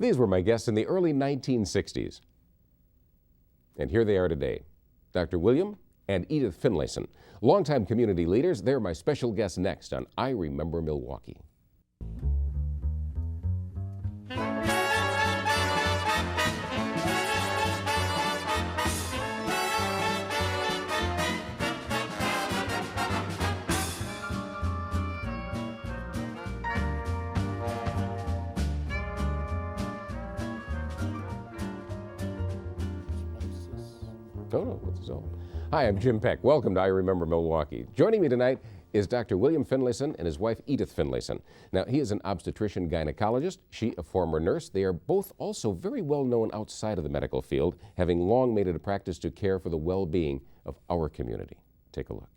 These were my guests in the early 1960s. And here they are today, Dr. William and Edith Finlayson. Longtime community leaders, they're my special guests next on I Remember Milwaukee. Hi, I'm Jim Peck. Welcome to I Remember Milwaukee. Joining me tonight is Dr. William Finlayson and his wife Edith Finlayson. Now, he is an obstetrician-gynecologist, she a former nurse. They are both also very well known outside of the medical field, having long made it a practice to care for the well-being of our community. Take a look.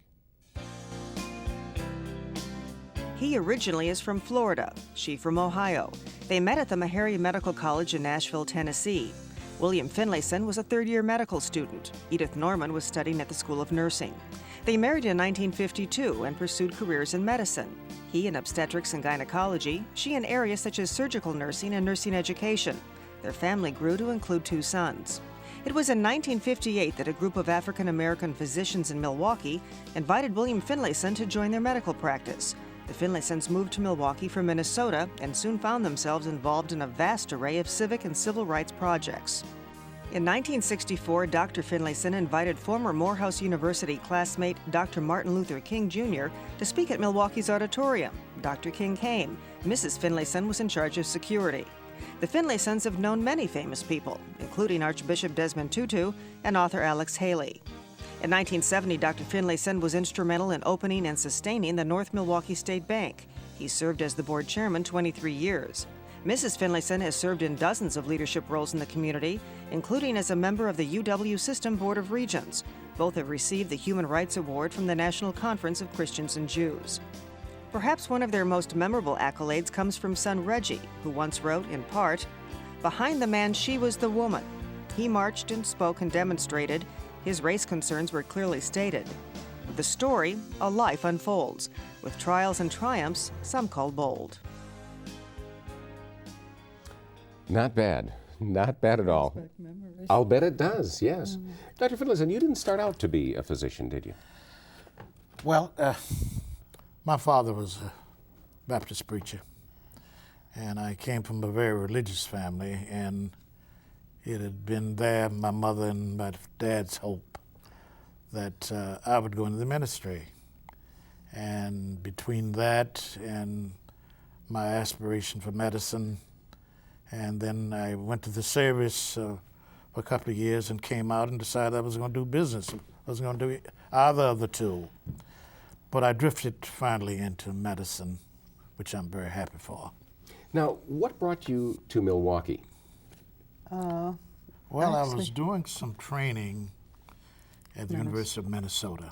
He originally is from Florida, she from Ohio. They met at the Meharry Medical College in Nashville, Tennessee. William Finlayson was a third-year medical student. Edith Norman was studying at the School of Nursing. They married in 1952 and pursued careers in medicine. He in obstetrics and gynecology, she in areas such as surgical nursing and nursing education. Their family grew to include 2 sons. It was in 1958 that a group of African-American physicians in Milwaukee invited William Finlayson to join their medical practice. The Finlaysons moved to Milwaukee from Minnesota and soon found themselves involved in a vast array of civic and civil rights projects. In 1964, Dr. Finlayson invited former Morehouse University classmate Dr. Martin Luther King Jr. to speak at Milwaukee's auditorium. Dr. King came. Mrs. Finlayson was in charge of security. The Finlaysons have known many famous people, including Archbishop Desmond Tutu and author Alex Haley. In 1970, Dr. Finlayson was instrumental in opening and sustaining the North Milwaukee State Bank. He served as the board chairman 23 years. Mrs. Finlayson has served in dozens of leadership roles in the community, including as a member of the UW System Board of Regents. Both have received the Human Rights Award from the National Conference of Christians and Jews. Perhaps one of their most memorable accolades comes from son Reggie, who once wrote, in part, "Behind the man, she was the woman." He marched and spoke and demonstrated. His race concerns were clearly stated. With the story, a life unfolds, with trials and triumphs, some call bold. Not bad. Not bad at all. I'll bet it does, yes. Dr. Finlayson, you didn't start out to be a physician, did you? Well, my father was a Baptist preacher, and I came from a very religious family, and it had been there, my mother and my dad's hope, that I would go into the ministry. And between that and my aspiration for medicine, and then I went to the service for a couple of years and came out and decided I was going to do business. I was going to do either of the two. But I drifted finally into medicine, which I'm very happy for. Now, what brought you to Milwaukee? Well, I was doing some training at the University of Minnesota,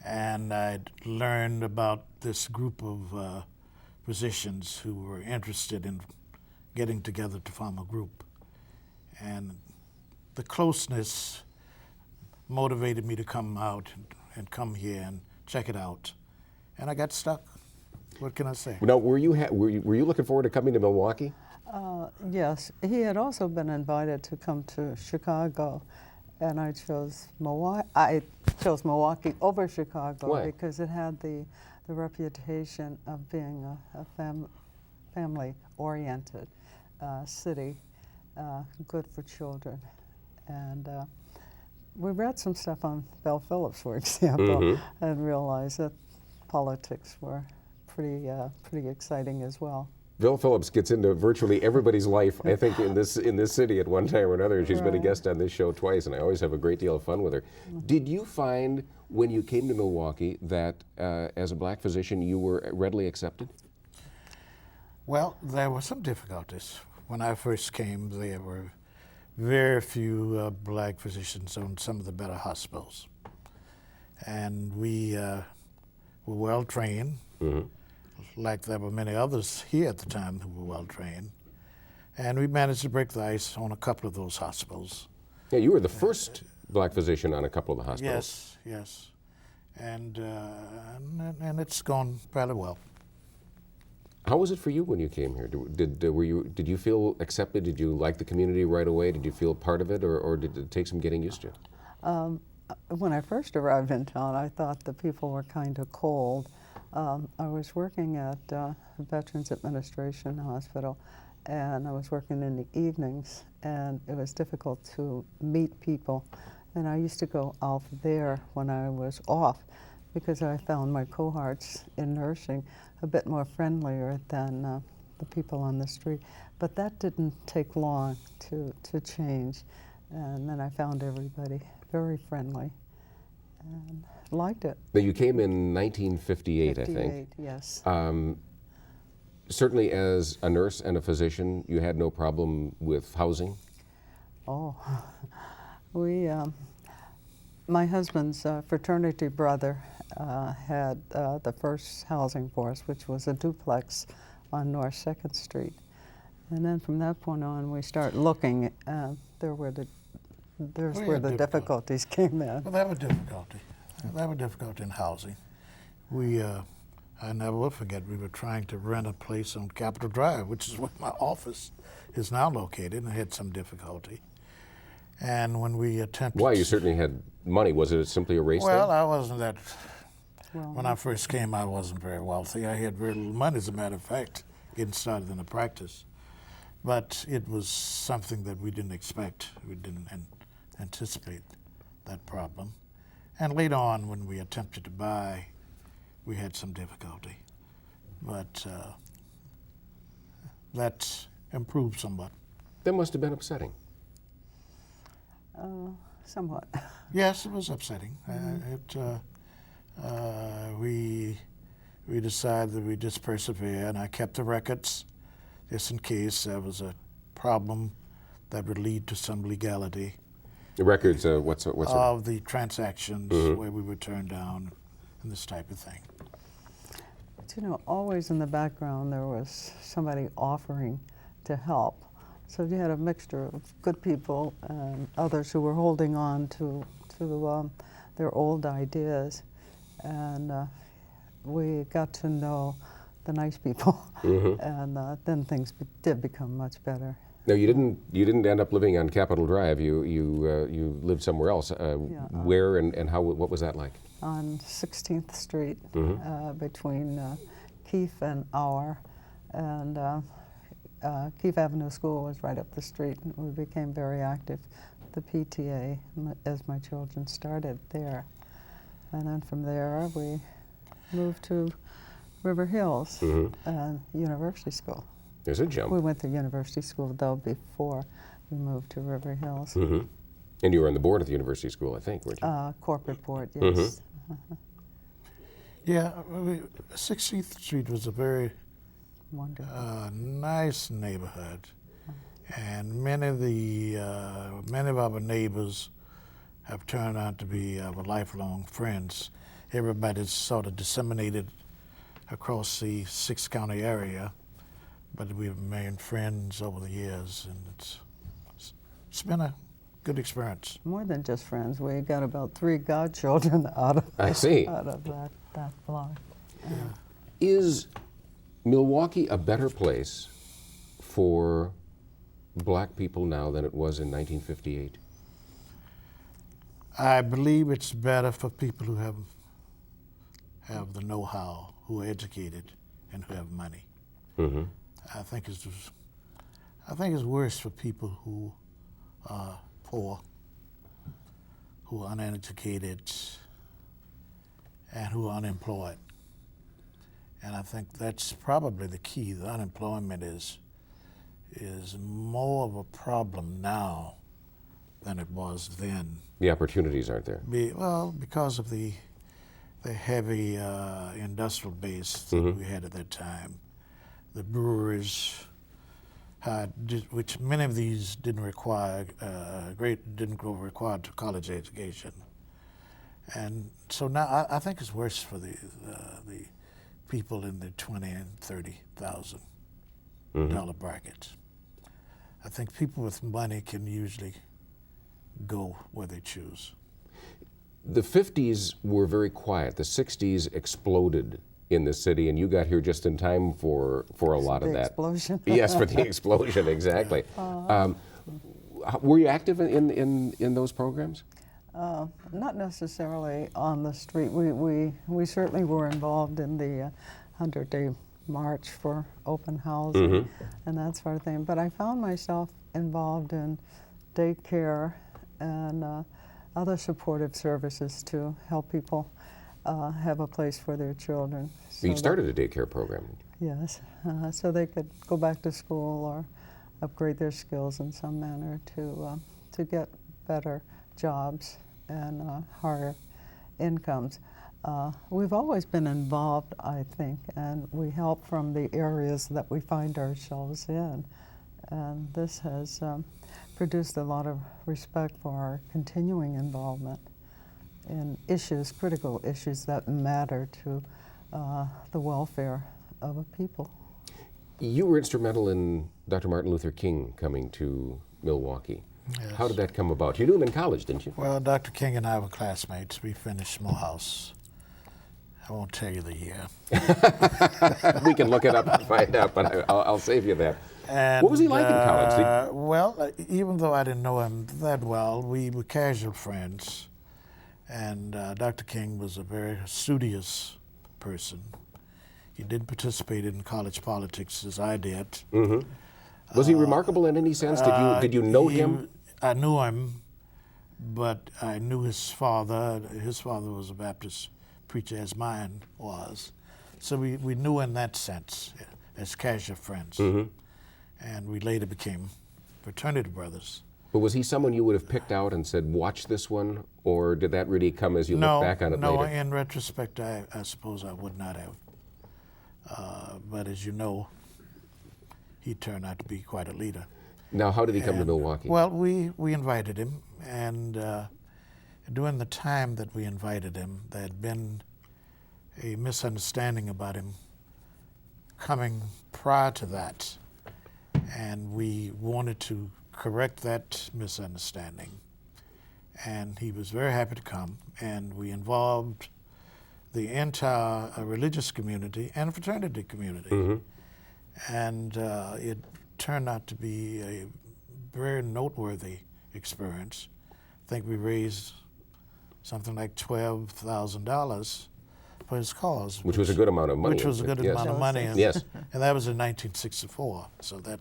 and I'd learned about this group of physicians who were interested in getting together to form a group. And the closeness motivated me to come out and come here and check it out. And I got stuck. What can I say? Now, were you looking forward to coming to Milwaukee? Yes, he had also been invited to come to Chicago, and I chose Milwaukee. I chose Milwaukee over Chicago. Why? Because it had the reputation of being a family-oriented city, good for children, and we read some stuff on Bell Phillips, for example, and realized that politics were pretty exciting as well. Bill Phillips gets into virtually everybody's life, I think, in this city at one time or another. She's been a guest on this show twice, and I always have a great deal of fun with her. Did you find, when you came to Milwaukee, that as a black physician you were readily accepted? Well, there were some difficulties. When I first came, there were very few black physicians on some of the better hospitals. And we were well trained. Like there were many others here at the time who were well trained. And we managed to break the ice on a couple of those hospitals. Yeah, you were the first black physician on a couple of the hospitals. Yes. And it's gone fairly well. How was it for you when you came here? Did you feel accepted? Did you like the community right away? Did you feel part of it, or did it take some getting used to? When I first arrived in town, I thought the people were kind of cold. I was working at Veterans Administration Hospital, and I was working in the evenings, and it was difficult to meet people. And I used to go out there when I was off, because I found my cohorts in nursing a bit more friendlier than the people on the street. But that didn't take long to change. And then I found everybody very friendly and liked it. Now, you came in 1958, I think. 58, yes. Certainly as a nurse and a physician, you had no problem with housing? Oh, my husband's fraternity brother had the first housing for us, which was a duplex on North 2nd Street. And then from that point on, we started looking. There's where the difficulties came in. Well, that was difficulty. That was difficulty in housing. I never will forget, we were trying to rent a place on Capitol Drive, which is where my office is now located, and I had some difficulty. And when we attempted... Why? You certainly had money. Was it simply a race thing? Well, I wasn't that... When I first came, I wasn't very wealthy. I had very little money, as a matter of fact, getting started in the practice. But it was something that we didn't expect. We didn't anticipate that problem. And later on, when we attempted to buy, we had some difficulty. But that improved somewhat. That must have been upsetting. Somewhat. Yes, it was upsetting. We decided that we just persevere, and I kept the records just in case there was a problem that would lead to some legality. The records, what's of the transactions where we were turned down and this type of thing. But you know, always in the background there was somebody offering to help. So you had a mixture of good people and others who were holding on to their old ideas. And we got to know the nice people, and then things did become much better. Now, you didn't end up living on Capitol Drive. You lived somewhere else. Where and how? What was that like? On 16th Street, between Keefe and Auer, and Keefe Avenue School was right up the street. And we became very active, the PTA, as my children started there. And then from there, we moved to River Hills, University School. There's a jump. We went to university school, though, before we moved to River Hills. And you were on the board of the university school, I think, weren't you? Corporate board, yes. Yeah, 16th Street was a very Wonderful. Nice neighborhood, and many of our neighbors have turned out to be our lifelong friends. Everybody's sort of disseminated across the 6-county area, but we've made friends over the years, and it's been a good experience. More than just friends. We got about 3 godchildren out of that block. Yeah. Is Milwaukee a better place for black people now than it was in 1958? I believe it's better for people who have the know-how, who are educated, and who have money. I think it's worse for people who are poor, who are uneducated, and who are unemployed. And I think that's probably the key. The unemployment is more of a problem now than it was then. The opportunities aren't there. Because of the heavy industrial base that we had at that time. The breweries which many of these didn't require require college education, and so now I think it's worse for the people in the $20,000 and $30,000 brackets. I think people with money can usually go where they choose. The 50s were very quiet. The 60s exploded in the city, and you got here just in time for a lot of that. Explosion. Yes, for the explosion, exactly. Were you active in those programs? Not necessarily on the street. We certainly were involved in the 100-day march for open housing and that sort of thing. But I found myself involved in daycare and other supportive services to help people have a place for their children. So You started a daycare program. Yes, so they could go back to school or upgrade their skills in some manner to get better jobs and higher incomes. We've always been involved, I think, and we help from the areas that we find ourselves in. And this has produced a lot of respect for our continuing involvement in issues, critical issues that matter to the welfare of a people. You were instrumental in Dr. Martin Luther King coming to Milwaukee. Yes. How did that come about? You knew him in college, didn't you? Well, Dr. King and I were classmates. We finished Morehouse. I won't tell you the year. We can look it up and find out, but I'll save you that. And, what was he like in college? Well, even though I didn't know him that well, we were casual friends. And Dr. King was a very studious person. He didn't participate in college politics as I did. Was he remarkable in any sense? Did you know him? I knew him, but I knew his father. His father was a Baptist preacher, as mine was. So we knew in that sense, as casual friends. And we later became fraternity brothers. But was he someone you would have picked out and said, watch this one? Or did that really come as you look back on it later? No, in retrospect, I suppose I would not have. But as you know, he turned out to be quite a leader. Now, how did he come to Milwaukee? Well, we invited him, and during the time that we invited him, there had been a misunderstanding about him coming prior to that, and we wanted to correct that misunderstanding. And he was very happy to come, and we involved the entire religious community and fraternity community. And it turned out to be a very noteworthy experience. I think we raised something like $12,000 for his cause. Which was a good amount of money. Which was a good amount of money. And, yes. And that was in 1964, so that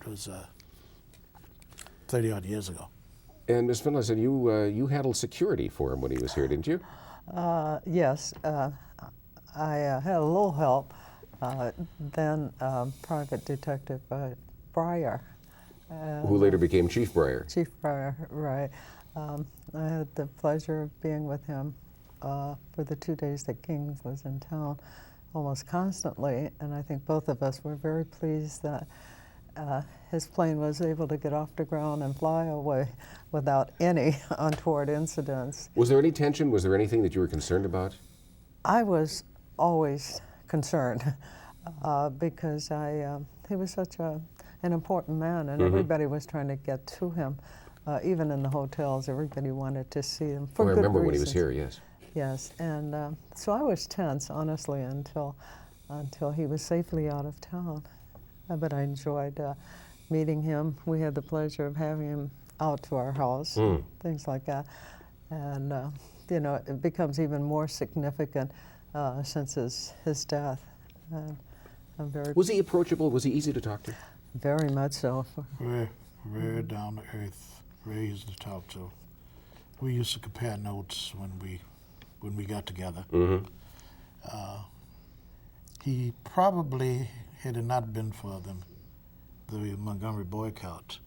was 30-odd years ago. And Ms. Finlayson, you handled security for him when he was here, didn't you? Yes, I had a little help. Then Private Detective Breyer. Who later became Chief Breyer. Chief Breyer, right. I had the pleasure of being with him for the 2 days that King was in town almost constantly, and I think both of us were very pleased that his plane was able to get off the ground and fly away without any untoward incidents. Was there any tension? Was there anything that you were concerned about? I was always concerned because he was such an important man, and everybody was trying to get to him. Even in the hotels, everybody wanted to see him for good reasons. I remember when he was here, yes. Yes, and so I was tense, honestly, until he was safely out of town. But I enjoyed meeting him. We had the pleasure of having him out to our house, things like that. And, you know, it becomes even more significant since his death. I'm very Was he approachable? Was he easy to talk to? Very much so. Very down to earth, very easy to talk to. We used to compare notes when we got together. He probably, had it not been for the Montgomery boycott,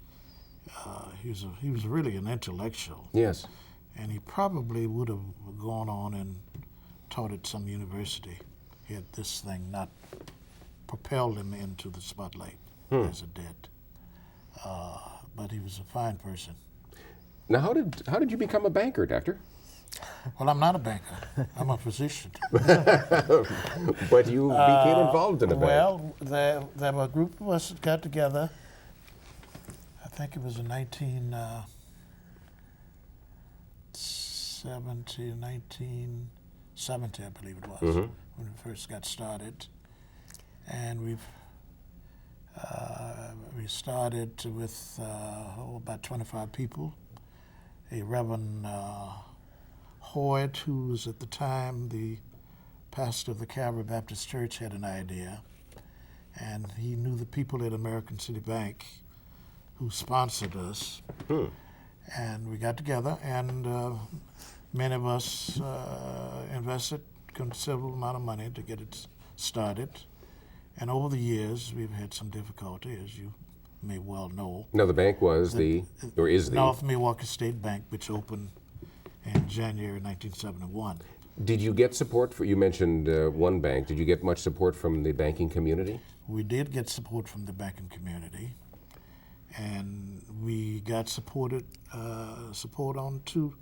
he was really an intellectual. Yes. And he probably would have gone on and taught at some university had this thing not propelled him into the spotlight as it did. But he was a fine person. Now, how did you become a banker, Doctor? Well, I'm not a banker. I'm a physician. But you became involved in a bank. Well, there were a group of us that got together. I think it was in 1970, I believe it was, when we first got started. And we started with about 25 people. A Reverend Hoyt, who was at the time the pastor of the Calvary Baptist Church, had an idea, and he knew the people at American City Bank who sponsored us. And we got together, and many of us invested a considerable amount of money to get it started. And over the years, we've had some difficulty, as you may well know. Now, the bank was is the North Milwaukee State Bank, which opened in January 1971. Did you get support you mentioned one bank. Did you get much support from the banking community? We did get support from the banking community, and we got support on two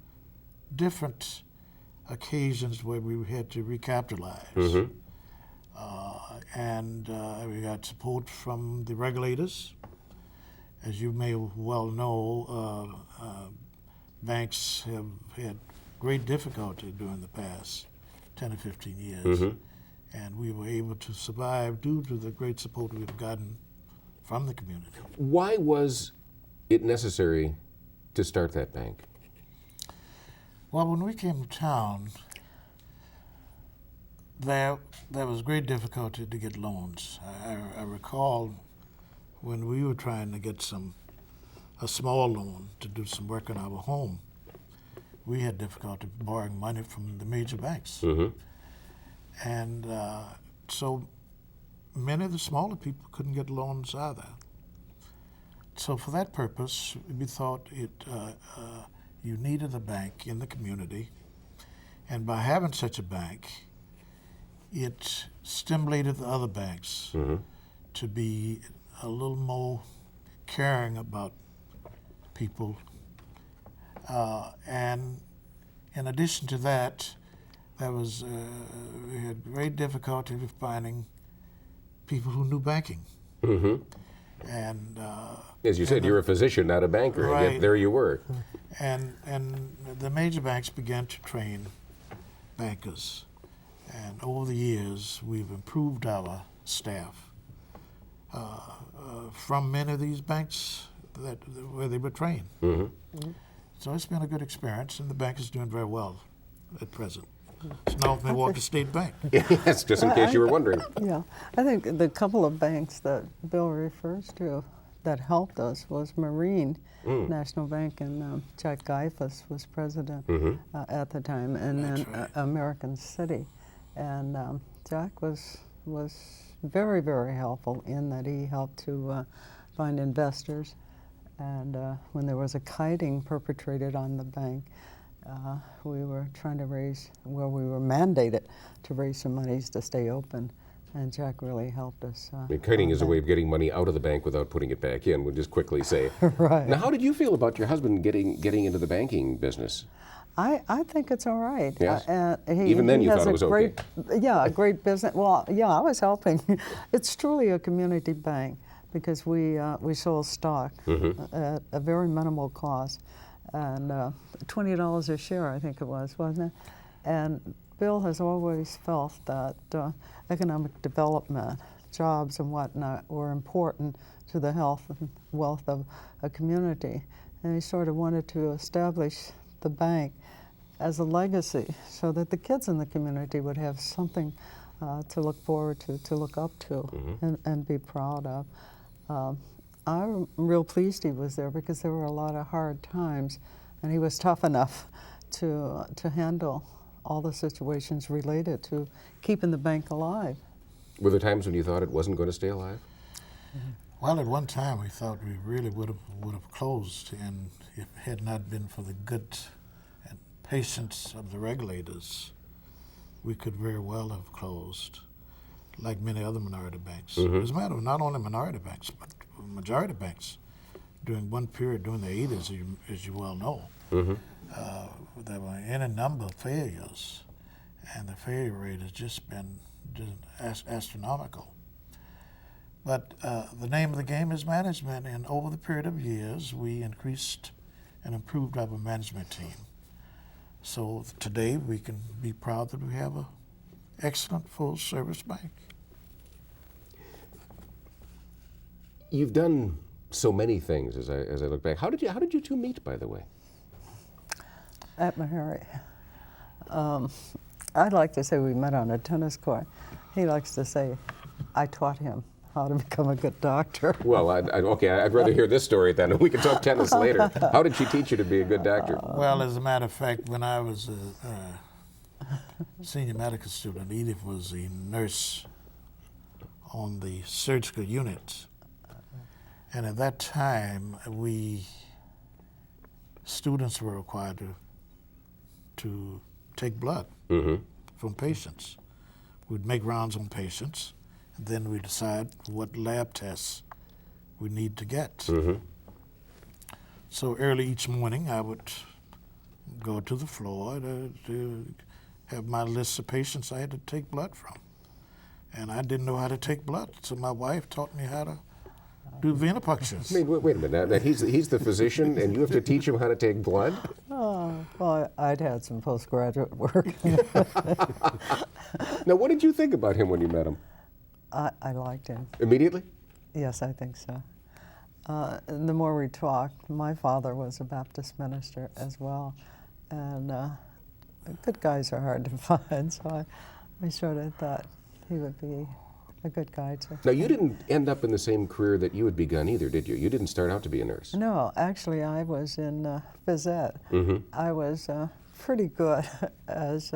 different occasions where we had to recapitalize. And we got support from the regulators. As you may well know, banks have had great difficulty during the past 10 or 15 years. And we were able to survive due to the great support we've gotten from the community. Why was it necessary to start that bank? Well, when we came to town, there was great difficulty to get loans. I recall when we were trying to get a small loan to do some work on our home, we had difficulty borrowing money from the major banks. And so many of the smaller people couldn't get loans either. So for that purpose, we thought you needed a bank in the community, and by having such a bank, it stimulated the other banks to be a little more caring about people. And in addition to that, we had great difficulty with finding people who knew banking. And as you said, you're a physician, not a banker, right. and yet there you were. And the major banks began to train bankers. And over the years, we've improved our staff from many of these banks where they were trained. So it's been a good experience, and the bank is doing very well at present. It's North Milwaukee State Bank. Yes, just in case you were wondering. Yeah, I think the couple of banks that Bill refers to that helped us was Marine National Bank, and Jack Geifus was president at the time, and then American City. And Jack was very, very helpful in that he helped to find investors. And when there was a kiting perpetrated on the bank, we were trying to we were mandated to raise some monies to stay open, and Jack really helped us. Kiting is a way of getting money out of the bank without putting it back in, we'll just quickly say. Right. Now, how did you feel about your husband getting into the banking business? I think it's all right. Yes? Even then you thought it was okay. Yeah, a okay. great business. Well, yeah, I was helping. It's truly a community bank because we sold stock at a very minimal cost, and $20 a share, I think it was, wasn't it? And Bill has always felt that economic development, jobs and whatnot were important to the health and wealth of a community. And he sort of wanted to establish the bank as a legacy so that the kids in the community would have something to look forward to look up to, and be proud of. I'm real pleased he was there because there were a lot of hard times, and he was tough enough to handle all the situations related to keeping the bank alive. Were there times when you thought it wasn't going to stay alive? Well, at one time we thought we really would have closed, and if it had not been for the good and patience of the regulators, we could very well have closed, like many other minority banks. As a matter of not only minority banks, but majority banks during one period during the 80s, as you well know. There were any number of failures, and the failure rate has just been astronomical. But the name of the game is management, and over the period of years, we increased and improved our management team. So today, we can be proud that we have excellent full-service bank. You've done so many things as I look back. How did you two meet, by the way? At Meharry. I'd like to say we met on a tennis court. He likes to say I taught him how to become a good doctor. Well, okay, I'd rather hear this story then. We can talk tennis later. How did she teach you to be a good doctor? Well, as a matter of fact, when I was a senior medical student, Edith was a nurse on the surgical unit. And at that time, students were required to take blood from patients. We'd make rounds on patients, and then we decide what lab tests we need to get. So early each morning, I would go to the floor to have my list of patients I had to take blood from. And I didn't know how to take blood, so my wife taught me how to do venipunctures. I mean, wait a minute. Now, he's the physician, and you have to teach him how to take blood? Oh, well, I'd had some postgraduate work. Now, what did you think about him when you met him? I liked him. Immediately? Yes, I think so. And the more we talked, my father was a Baptist minister as well, and good guys are hard to find, so I sort of thought he would be a good guy to. Now, you didn't end up in the same career that you had begun either, did you? You didn't start out to be a nurse. No, actually, I was in phys ed. I was pretty good as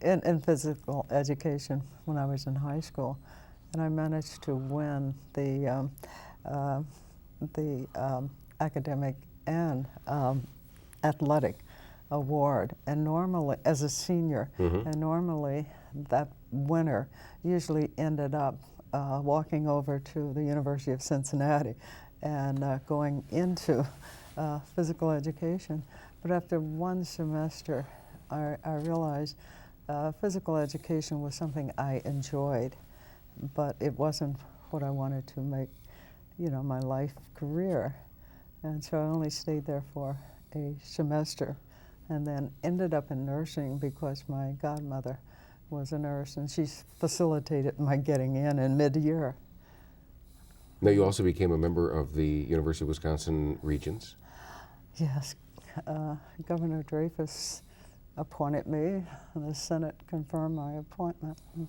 in physical education when I was in high school, and I managed to win the academic and athletic award, and normally, as a senior, and normally that winner usually ended up walking over to the University of Cincinnati and going into physical education. But after one semester, I realized physical education was something I enjoyed, but it wasn't what I wanted to make, my life career. And so I only stayed there for a semester and then ended up in nursing because my godmother was a nurse, and she facilitated my getting in mid-year. Now, you also became a member of the University of Wisconsin Regents. Yes, Governor Dreyfus appointed me, and the Senate confirmed my appointment. And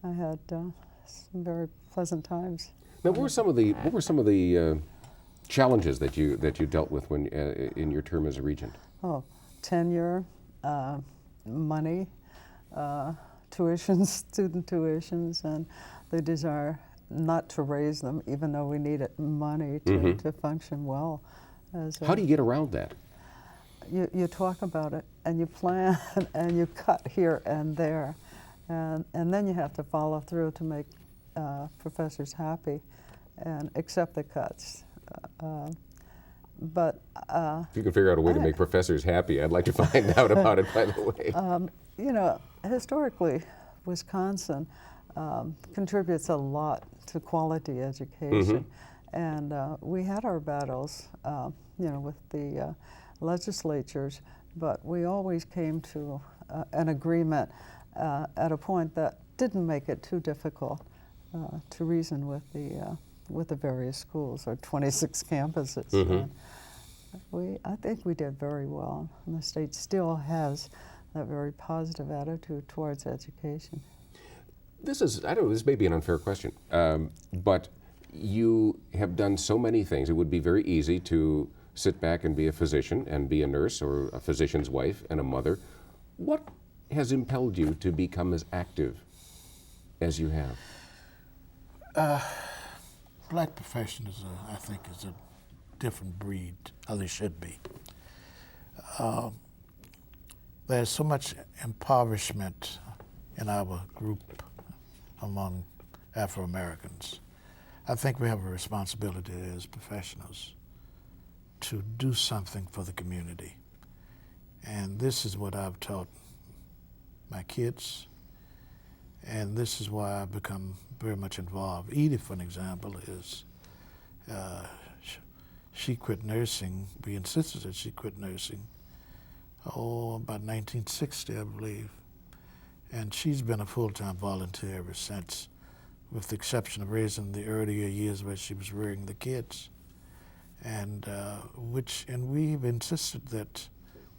I had some very pleasant times. Now, what were some of the challenges that you dealt with when in your term as a regent? Oh, tenure, money, tuitions, student tuitions, and the desire not to raise them, even though we needed money to function well. How do you get around that? You talk about it, and you plan, and you cut here and there, and then you have to follow through to make professors happy and accept the cuts. But if you can figure out a way to make professors happy, I'd like to find out about it, by the way. Historically, Wisconsin contributes a lot to quality education. And we had our battles, with the legislatures, but we always came to an agreement at a point that didn't make it too difficult to reason with the various schools, or 26 campuses. And I think we did very well, and the state still has that very positive attitude towards education. This may be an unfair question, but you have done so many things. It would be very easy to sit back and be a physician and be a nurse or a physician's wife and a mother. What has impelled you to become as active as you have? Black professionals, I think, is a different breed, or they should be. There's so much impoverishment in our group among Afro-Americans. I think we have a responsibility as professionals to do something for the community. And this is what I've taught my kids, and this is why I've become very much involved. Edith, for an example, is she quit nursing. We insisted that she quit nursing, about 1960, I believe. And she's been a full-time volunteer ever since, with the exception of raising the earlier years where she was rearing the kids. And we've insisted that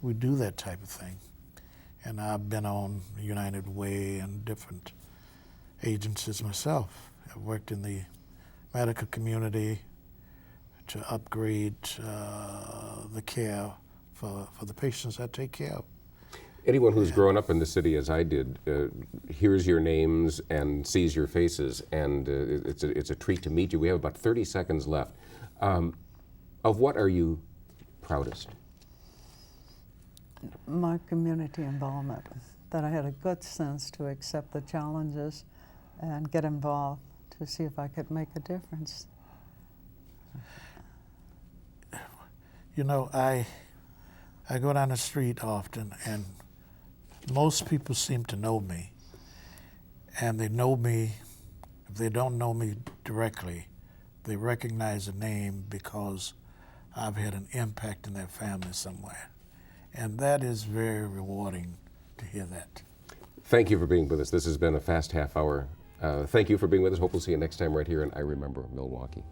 we do that type of thing. And I've been on United Way and different agencies myself. I've worked in the medical community to upgrade the care for the patients I take care of. Anyone who's grown up in the city as I did hears your names and sees your faces, and it's a treat to meet you. We have about 30 seconds left. Of what are you proudest? My community involvement, that I had a good sense to accept the challenges and get involved to see if I could make a difference. You know, I go down the street often, and most people seem to know me. And they know me, if they don't know me directly, they recognize a name because I've had an impact in their family somewhere. And that is very rewarding to hear that. Thank you for being with us. This has been a fast half hour. Thank you for being with us. Hope we'll see you next time right here in I Remember Milwaukee.